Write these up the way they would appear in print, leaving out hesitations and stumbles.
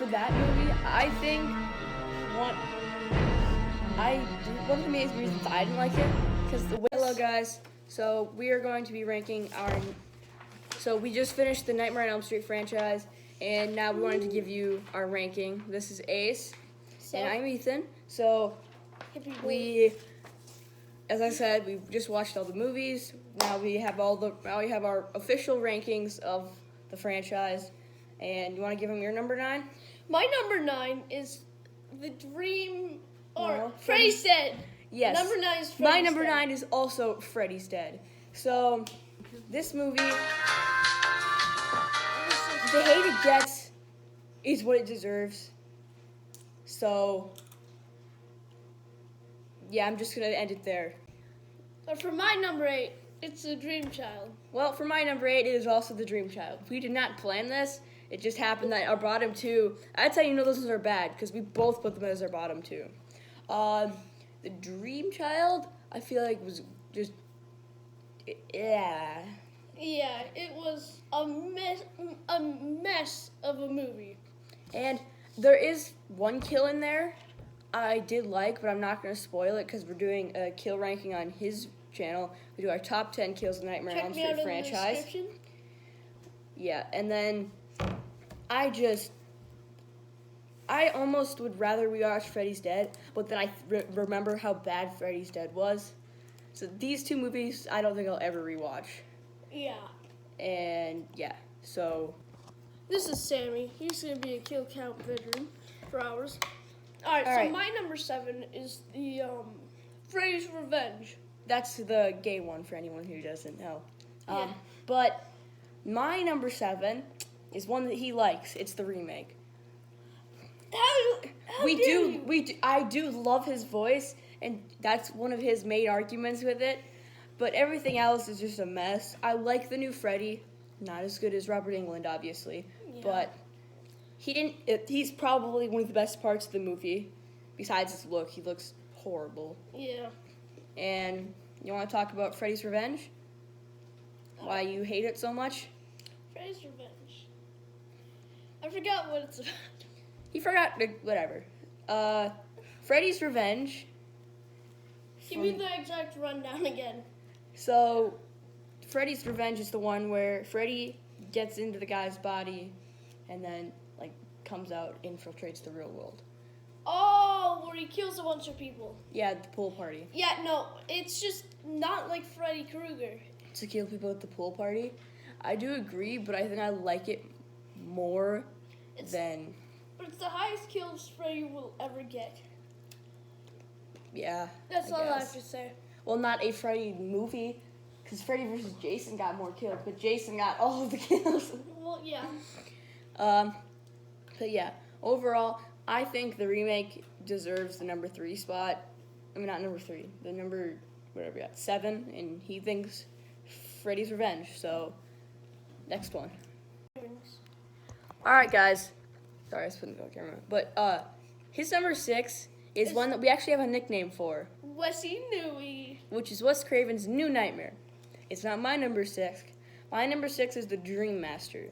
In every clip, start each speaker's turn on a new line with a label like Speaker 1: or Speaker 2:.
Speaker 1: for that movie, I think one one of the main reasons I didn't like it because the way. Hello guys, so we are going to be ranking our. So we just finished the Nightmare on Elm Street franchise, and now we wanted to give you our ranking. This is Ace, and I'm Ethan. So as I said, we just watched all the movies. Now we have our official rankings of the franchise. And you want to give him your number 9?
Speaker 2: My number 9 is the Dream or
Speaker 1: Freddy's
Speaker 2: Dead.
Speaker 1: Yes.
Speaker 2: Number 9 is Freddy's
Speaker 1: My number
Speaker 2: Dead.
Speaker 1: 9 is also Freddy's Dead. So this movie, the hate it gets is what it deserves. So yeah, I'm just gonna end it there.
Speaker 2: But for my number 8, it's the Dream Child.
Speaker 1: Well, for my number 8, it is also the Dream Child. We did not plan this. It just happened that our bottom 2, that's how you know those are bad, because we both put them as our bottom 2. The Dream Child, I feel like was just, yeah.
Speaker 2: Yeah, it was a mess of a movie.
Speaker 1: And there is one kill in there I did like, but I'm not going to spoil it because we're doing a kill ranking on his channel. We do our top 10 kills in the Nightmare on Elm Street franchise.
Speaker 2: Check me out in the description.
Speaker 1: Yeah, and then I almost would rather rewatch Freddy's Dead, but then I remember how bad Freddy's Dead was. So these two movies, I don't think I'll ever rewatch.
Speaker 2: Yeah.
Speaker 1: And yeah, so
Speaker 2: This is Sammy. He's going to be a kill count veteran for ours. Alright, my number 7 is the Freddy's Revenge.
Speaker 1: that's the gay one for anyone who doesn't know.
Speaker 2: Yeah.
Speaker 1: But my number 7 is one that he likes. It's the remake. I do love his voice, and that's one of his main arguments with it. But everything else is just a mess. I like the new Freddy, not as good as Robert Englund, obviously, but he's probably one of the best parts of the movie. Besides his look, he looks horrible.
Speaker 2: Yeah.
Speaker 1: And you want to talk about Freddy's Revenge? Why you hate it so much?
Speaker 2: Freddy's Revenge. I forgot what it's about.
Speaker 1: He forgot, whatever. Freddy's Revenge.
Speaker 2: Give me the exact rundown again.
Speaker 1: So, Freddy's Revenge is the one where Freddy gets into the guy's body and then, comes out, infiltrates the real world.
Speaker 2: Oh, where he kills a bunch of people.
Speaker 1: Yeah, at the pool party.
Speaker 2: Yeah, no, it's just not like Freddy Krueger.
Speaker 1: To kill people at the pool party? I do agree, but I think I like it more than...
Speaker 2: But it's the highest kills Freddy will ever get.
Speaker 1: Yeah,
Speaker 2: That's all I have to say.
Speaker 1: Well, not a Freddy movie, because Freddy vs. Jason got more kills, but Jason got all of the kills.
Speaker 2: Well, yeah.
Speaker 1: But yeah, overall, I think the remake deserves the number 3 spot. I mean, not number 3, the number, 7, and he thinks Freddy's Revenge, so next one. Alright, guys. Sorry, I was putting the camera. But, his number 6 is one that we actually have a nickname for.
Speaker 2: Westy Newey.
Speaker 1: Which is Wes Craven's New Nightmare. It's not my number 6. My number 6 is the Dream Master.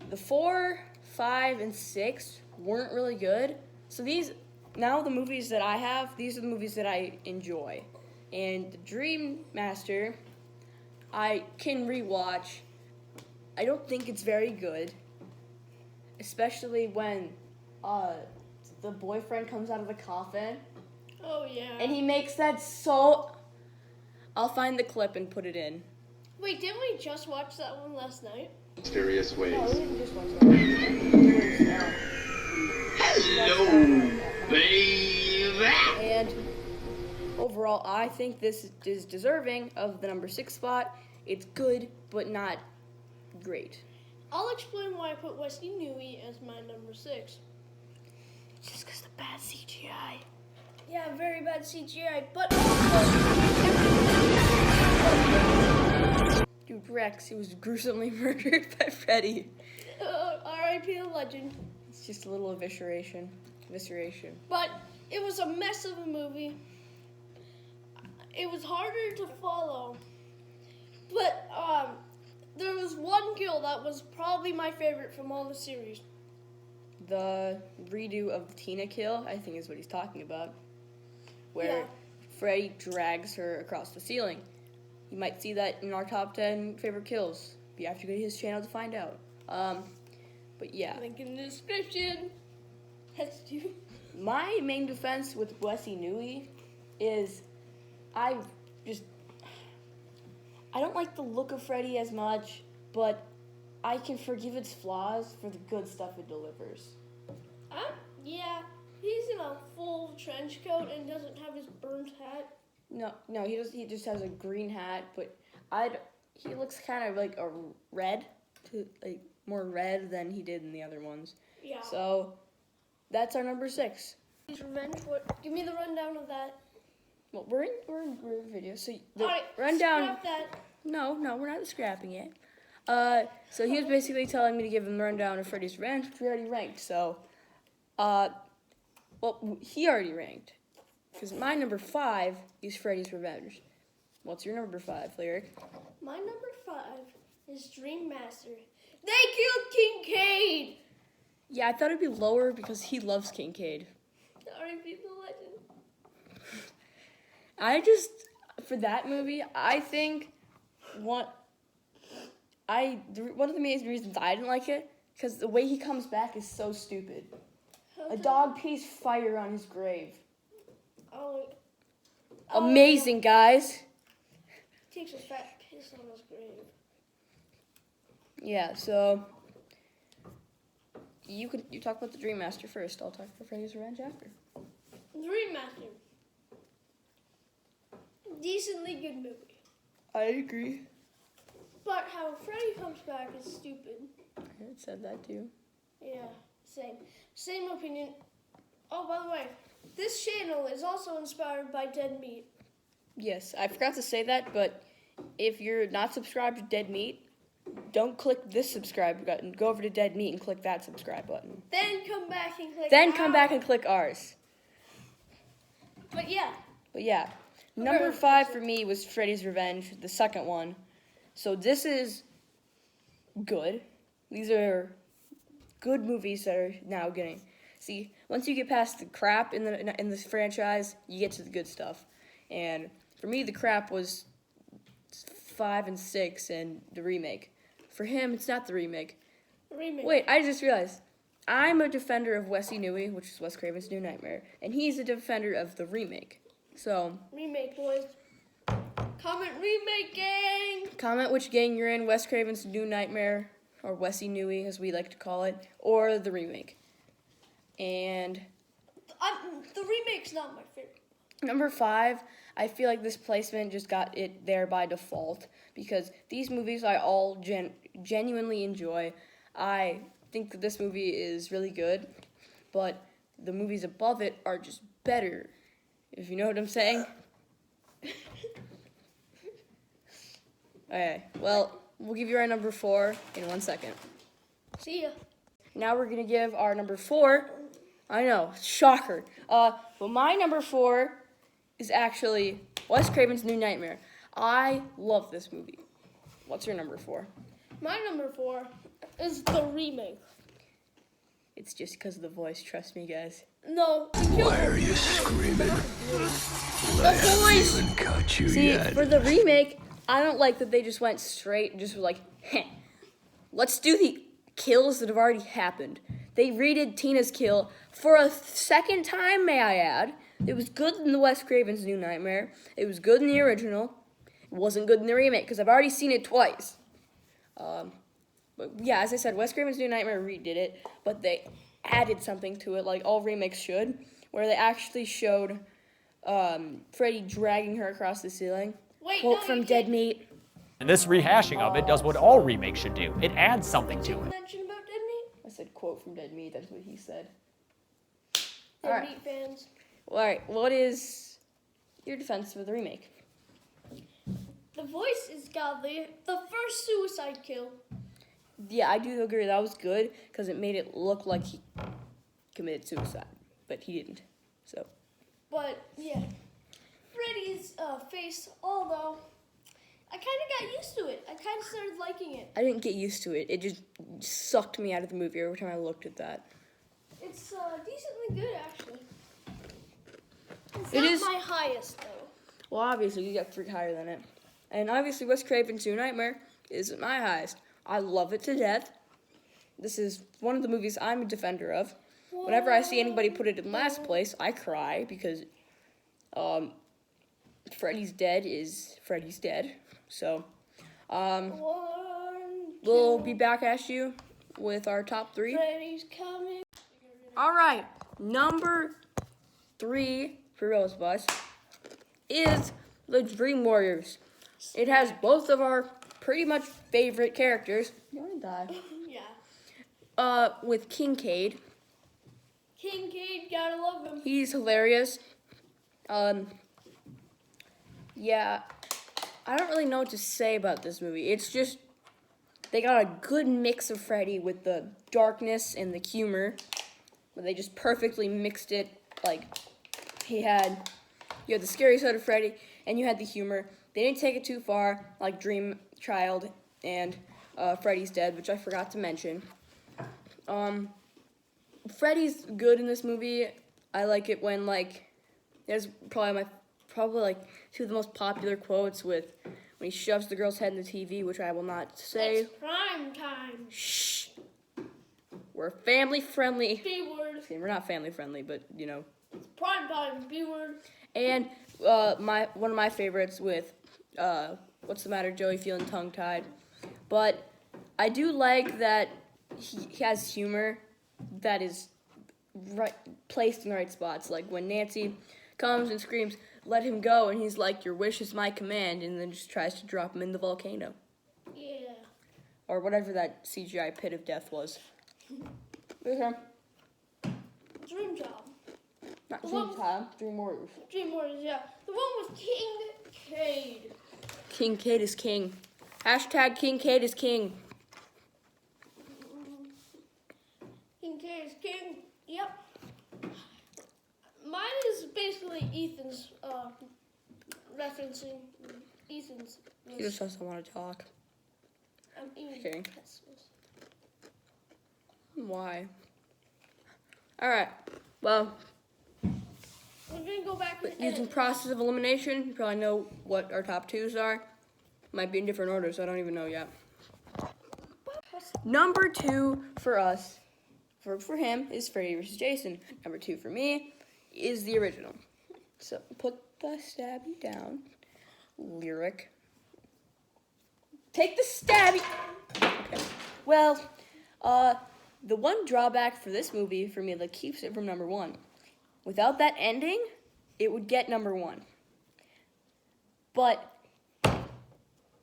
Speaker 1: The 4, 5, and 6 weren't really good. So the movies that I have, these are the movies that I enjoy. And the Dream Master, I can rewatch. I don't think it's very good. Especially when the boyfriend comes out of the coffin.
Speaker 2: Oh, yeah.
Speaker 1: And he makes that so... I'll find the clip and put it in.
Speaker 2: Wait, didn't we just watch that one last night?
Speaker 3: Mysterious ways.
Speaker 1: No, we didn't just watch that.
Speaker 3: Hello, baby.
Speaker 1: And overall, I think this is deserving of the number 6 spot. It's good, but not great.
Speaker 2: I'll explain why I put Westy Newey as my number 6.
Speaker 1: Just because the bad CGI.
Speaker 2: Yeah, very bad CGI, but
Speaker 1: Dude, Rex, he was gruesomely murdered by Freddy.
Speaker 2: R.I.P. the legend.
Speaker 1: It's just a little evisceration.
Speaker 2: But it was a mess of a movie. It was harder to follow. But there was one kill that was probably my favorite from all the series.
Speaker 1: the redo of Tina kill, I think is what he's talking about, where
Speaker 2: Yeah.
Speaker 1: Freddy drags her across the ceiling. You might see that in our top 10 favorite kills. You have to go to his channel to find out. But yeah.
Speaker 2: Link in the description. That's you.
Speaker 1: My main defense with Wesley Newey is I don't like the look of Freddy as much, but I can forgive its flaws for the good stuff it delivers.
Speaker 2: Yeah, he's in a full trench coat and doesn't have his burnt hat.
Speaker 1: No, he just has a green hat, but he looks kind of like a red, more red than he did in the other ones.
Speaker 2: Yeah.
Speaker 1: So that's our number 6.
Speaker 2: His revenge. What? Give me the rundown of that.
Speaker 1: Well, we're in video, so the
Speaker 2: All right,
Speaker 1: rundown.
Speaker 2: scrap that.
Speaker 1: No, we're not scrapping it. So he was basically telling me to give him the rundown of Freddy's Revenge, which we already ranked. So, well, he already ranked. Because my number 5 is Freddy's Revenge. What's your number 5, Lyric?
Speaker 2: My number 5 is Dream Master. They killed Kincaid!
Speaker 1: Yeah, I thought it'd be lower because he loves Kincaid.
Speaker 2: R.I.P. the legend.
Speaker 1: For that movie, I think one of the main reasons I didn't like it, because the way he comes back is so stupid. A dog pees fire on his grave.
Speaker 2: Oh.
Speaker 1: Amazing, guys.
Speaker 2: Takes a fat piss on his grave.
Speaker 1: Yeah, so you talk about the Dream Master first. I'll talk about Freddy's Revenge after.
Speaker 2: Dream Master. Decently good movie.
Speaker 1: I agree.
Speaker 2: But how Freddy comes back is stupid.
Speaker 1: I said that too.
Speaker 2: Yeah, same opinion. Oh, by the way, this channel is also inspired by Dead Meat.
Speaker 1: Yes, I forgot to say that, but if you're not subscribed to Dead Meat, don't click this subscribe button. Go over to Dead Meat and click that subscribe button.
Speaker 2: Then come back and click
Speaker 1: Come back and click ours.
Speaker 2: But yeah.
Speaker 1: Number 5 for me was Freddy's Revenge, the second one. So this is good. These are good movies that are now getting. See, once you get past the crap in the franchise, you get to the good stuff. And for me, the crap was 5 and 6 and the remake. For him, it's not the remake. Wait, I just realized. I'm a defender of Wesley Newey, which is Wes Craven's New Nightmare, and he's a defender of the remake. So
Speaker 2: remake, boys. Comment remake, gang.
Speaker 1: Comment which gang you're in, Wes Craven's New Nightmare, or Wesley Newey, as we like to call it, or the remake. And
Speaker 2: the remake's not my favorite.
Speaker 1: Number 5, I feel like this placement just got it there by default because these movies I all genuinely enjoy. I think that this movie is really good, but the movies above it are just better, if you know what I'm saying. Okay, well, we'll give you our number 4 in 1 second.
Speaker 2: See ya.
Speaker 1: Now we're going to give our number 4. I know, shocker. But my number 4 is actually Wes Craven's New Nightmare. I love this movie. What's your number 4?
Speaker 2: My number 4 is the remake.
Speaker 1: It's just because of the voice, trust me, guys.
Speaker 2: No.
Speaker 4: Why are you screaming?
Speaker 2: The voice!
Speaker 4: Haven't caught you
Speaker 1: See,
Speaker 4: yet.
Speaker 1: for the remake, I don't like that they just went straight and just were like, heh, let's do the kills that have already happened. They redid Tina's kill for a second time, may I add. It was good in the Wes Craven's New Nightmare. It was good in the original. It wasn't good in the remake because I've already seen it twice. But yeah, as I said, Wes Craven's New Nightmare redid it, but they added something to it, like all remakes should, where they actually showed Freddy dragging her across the ceiling.
Speaker 2: Wait,
Speaker 1: Quote
Speaker 2: no,
Speaker 1: from
Speaker 2: you
Speaker 1: Dead
Speaker 2: can't.
Speaker 1: Meat.
Speaker 5: And this rehashing of it does what all remakes should do. It adds something to it.
Speaker 2: Mention about Dead Meat?
Speaker 1: I said quote from Dead Meat, that's what he said.
Speaker 2: Dead
Speaker 1: Alright.
Speaker 2: Meat fans.
Speaker 1: Alright, what is your defense for the remake?
Speaker 2: The voice is godly. The first suicide kill.
Speaker 1: Yeah, I do agree that was good because it made it look like he committed suicide, but he didn't. So,
Speaker 2: But, yeah. Freddy's face, although I kind of got used to it. I kind of started liking it.
Speaker 1: I didn't get used to it. It just sucked me out of the movie every time I looked at that.
Speaker 2: It's decently good, actually. It's
Speaker 1: It
Speaker 2: not
Speaker 1: is-
Speaker 2: my highest, though.
Speaker 1: Well, obviously, you got 3 higher than it. And obviously, Wes Craven's New Nightmare isn't my highest. I love it to death. This is one of the movies I'm a defender of. Whenever I see anybody put it in last place, I cry because Freddy's dead is Freddy's dead. So, we'll be back at you with our top 3.
Speaker 2: Freddy's coming.
Speaker 1: All right, number 3 for Rosebus is the Dream Warriors. It has both of our pretty much favorite characters. You wanna die?
Speaker 2: Yeah.
Speaker 1: With Kincaid.
Speaker 2: Kincaid, gotta love him.
Speaker 1: He's hilarious. Yeah, I don't really know what to say about this movie. It's just, they got a good mix of Freddy with the darkness and the humor. But they just perfectly mixed it. Like, you had the scary side of Freddy, and you had the humor. They didn't take it too far, like Dream Child and Freddy's Dead, which I forgot to mention. Freddy's good in this movie. I like it when, like, there's probably like 2 of the most popular quotes with when he shoves the girl's head in the TV, which I will not say.
Speaker 2: It's prime time.
Speaker 1: Shh. We're family friendly.
Speaker 2: B-word.
Speaker 1: Okay, we're not family friendly, but you know.
Speaker 2: It's prime time. B-word.
Speaker 1: And one of my favorites with What's the Matter, Joey, feeling tongue tied. But I do like that he has humor that is right placed in the right spots. Like when Nancy comes and screams, "Let him go," and he's like, "Your wish is my command," and then just tries to drop him in the volcano.
Speaker 2: Yeah.
Speaker 1: Or whatever that CGI pit of death was. Okay.
Speaker 2: Dream Job.
Speaker 1: Not Dream Time, Dream Warriors.
Speaker 2: Dream Warriors, yeah. The one with Kincaid.
Speaker 1: Kincaid is king. Hashtag Kincaid is king.
Speaker 2: Kincaid is king. Yep. Mine is basically Ethan's referencing Ethan's.
Speaker 1: He just doesn't want to talk.
Speaker 2: I'm eating
Speaker 1: Okay.
Speaker 2: Christmas.
Speaker 1: Why? Alright. Well,
Speaker 2: We're gonna go back and
Speaker 1: using
Speaker 2: edit.
Speaker 1: process of elimination, you probably know what our top 2s are. Might be in different orders, so I don't even know yet. Number 2 for us, for him, is Freddy vs. Jason. Number 2 for me is the original. So put the stabby down. Lyric. Take the stabby. Okay. Well, the one drawback for this movie for me that keeps it from number 1, without that ending, it would get number 1. But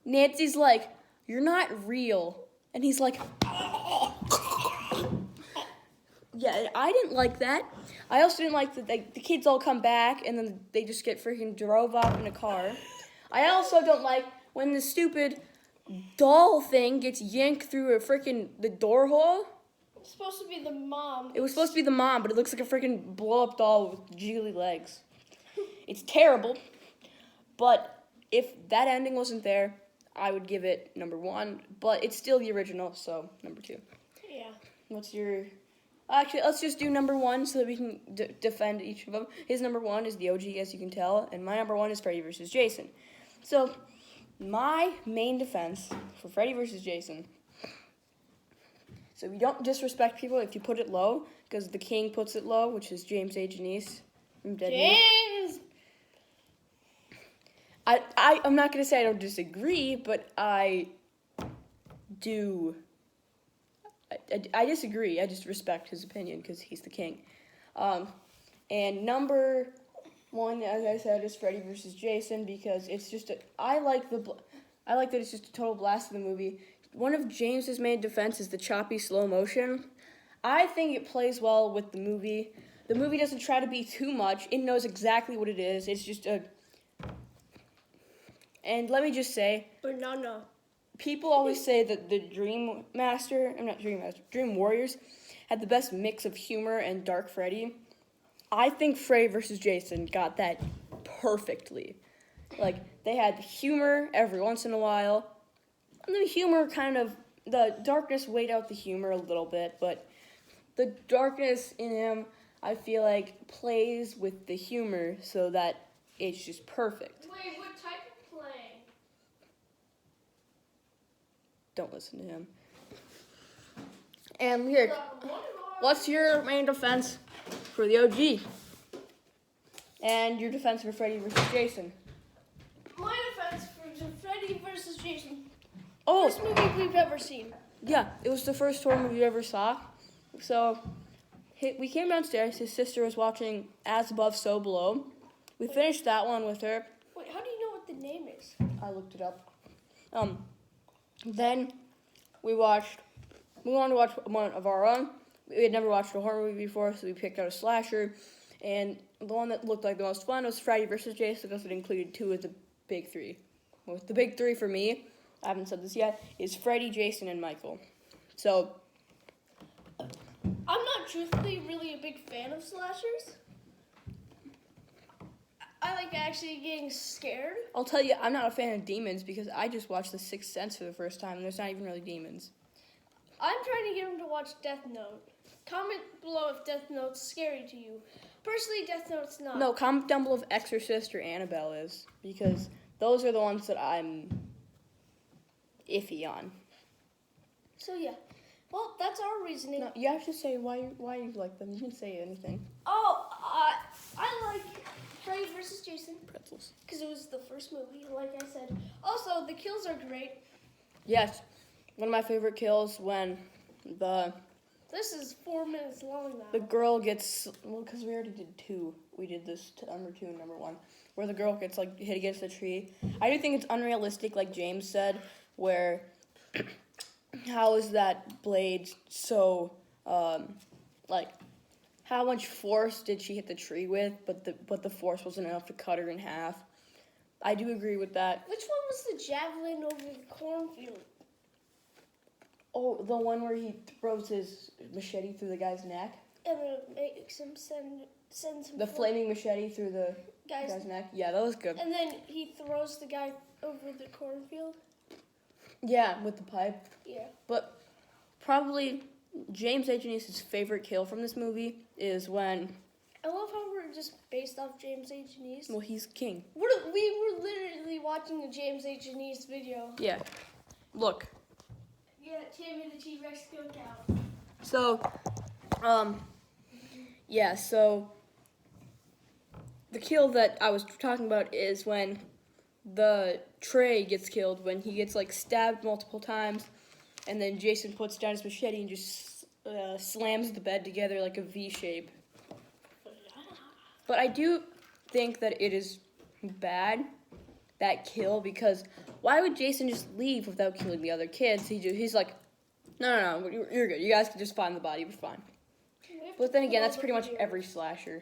Speaker 1: Nancy's like, "You're not real," and he's like, yeah, I didn't like that. I also didn't like that the kids all come back and then they just get freaking drove off in a car. I also don't like when the stupid doll thing gets yanked through the door hole.
Speaker 2: It's supposed to be the mom.
Speaker 1: It was supposed to be the mom, but it looks like a freaking blow-up doll with jiggly legs. It's terrible. But if that ending wasn't there, I would give it number 1. But it's still the original, so number 2.
Speaker 2: Yeah.
Speaker 1: What's your... Actually, let's just do number 1 so that we can defend each of them. His number 1 is the OG, as you can tell, and my number 1 is Freddy vs. Jason. So, my main defense for Freddy vs. Jason... So you don't disrespect people if you put it low, because the king puts it low, which is James A. Janice from Dead Meat.
Speaker 2: James!
Speaker 1: I'm not going to say I don't disagree, but I do... I disagree. I just respect his opinion, because he's the king. And number 1, as I said, is Freddy vs. Jason, because it's just I like that it's just a total blast of the movie. One of James's main defense is the choppy slow motion. I think it plays well with the movie. The movie doesn't try to be too much. It knows exactly what it is. It's just a... And let me just say...
Speaker 2: Banana.
Speaker 1: People always say that the Dream Warriors had the best mix of humor and Dark Freddy. I think Freddy vs. Jason got that perfectly. Like, they had humor every once in a while. And the humor the darkness weighed out the humor a little bit, but the darkness in him, I feel like, plays with the humor so that it's just perfect.
Speaker 2: Wait, what type of playing?
Speaker 1: Don't listen to him. And here, what's your main defense for the OG? And your defense for Freddy versus Jason?
Speaker 2: My defense for Freddy versus Jason.
Speaker 1: Oh,
Speaker 2: First movie we've ever seen.
Speaker 1: yeah, it was the first horror movie you ever saw. So, we came downstairs. His sister was watching As Above, So Below. We finished that one with her.
Speaker 2: Wait, how do you know what the name is?
Speaker 1: I looked it up. Then we wanted to watch one of our own. We had never watched a horror movie before, so we picked out a slasher. And the one that looked like the most fun was Freddy versus Jason because it included two of the big three. Well, the big three for me, I haven't said this yet, is Freddy, Jason, and Michael. So,
Speaker 2: I'm not truthfully really a big fan of slashers. I like actually getting scared.
Speaker 1: I'll tell you, I'm not a fan of demons because I just watched The Sixth Sense for the first time, and there's not even really demons.
Speaker 2: I'm trying to get him to watch Death Note. Comment below if Death Note's scary to you. Personally, Death Note's not.
Speaker 1: No, comment down below if Exorcist or Annabelle is, because those are the ones that I'm iffy on.
Speaker 2: So yeah. Well, that's our reasoning.
Speaker 1: No, you have to say why you like them. You can say anything.
Speaker 2: Oh, I like Freddy versus Jason
Speaker 1: Pretzels.
Speaker 2: because it was the first movie, like I said. Also, the kills are great.
Speaker 1: Yes, one of my favorite kills when
Speaker 2: This is 4 minutes long now.
Speaker 1: the girl gets, well, because we already did two. We did this to number 2 and number 1, where the girl gets like hit against the tree. I do think it's unrealistic, like James said, where how is that blade so like how much force did she hit the tree with? But the force wasn't enough to cut her in half. I do agree with that.
Speaker 2: Which one was the javelin over the cornfield?
Speaker 1: Oh, the one where he throws his machete through the guy's neck?
Speaker 2: And it makes him sends him
Speaker 1: The flaming machete through the
Speaker 2: guy's
Speaker 1: guy's neck? Yeah, that was good.
Speaker 2: And then he throws the guy over the cornfield.
Speaker 1: Yeah, with the pipe.
Speaker 2: Yeah.
Speaker 1: But probably James H. Denise's favorite kill from this movie is when,
Speaker 2: I love how we're just based off James H. Denise.
Speaker 1: well, he's king.
Speaker 2: We were literally watching a James H. Denise video.
Speaker 1: Yeah. Look.
Speaker 2: Yeah, Tammy the T-Rex kill count.
Speaker 1: So, yeah, so the kill that I was talking about is when the Trey gets killed, when he gets, like, stabbed multiple times, and then Jason puts down his machete and just slams the bed together like a V shape. But I do think that it is bad, that kill, because why would Jason just leave without killing the other kids? He's like, no, you're good. You guys can just find the body. We're fine. But then again, that's pretty much every slasher.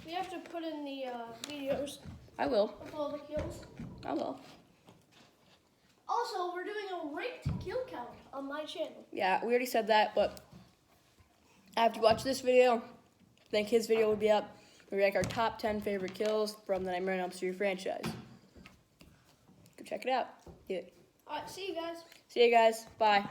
Speaker 2: We have to put in the videos
Speaker 1: I will.
Speaker 2: of all the kills.
Speaker 1: I will.
Speaker 2: Also, we're doing a ranked kill count on my channel.
Speaker 1: Yeah, we already said that, but after you watch this video, I think his video will be up. We rank our top 10 favorite kills from the Nightmare on Elm Street franchise. Go check it out. Yeah.
Speaker 2: Alright, see you guys.
Speaker 1: See you guys. Bye.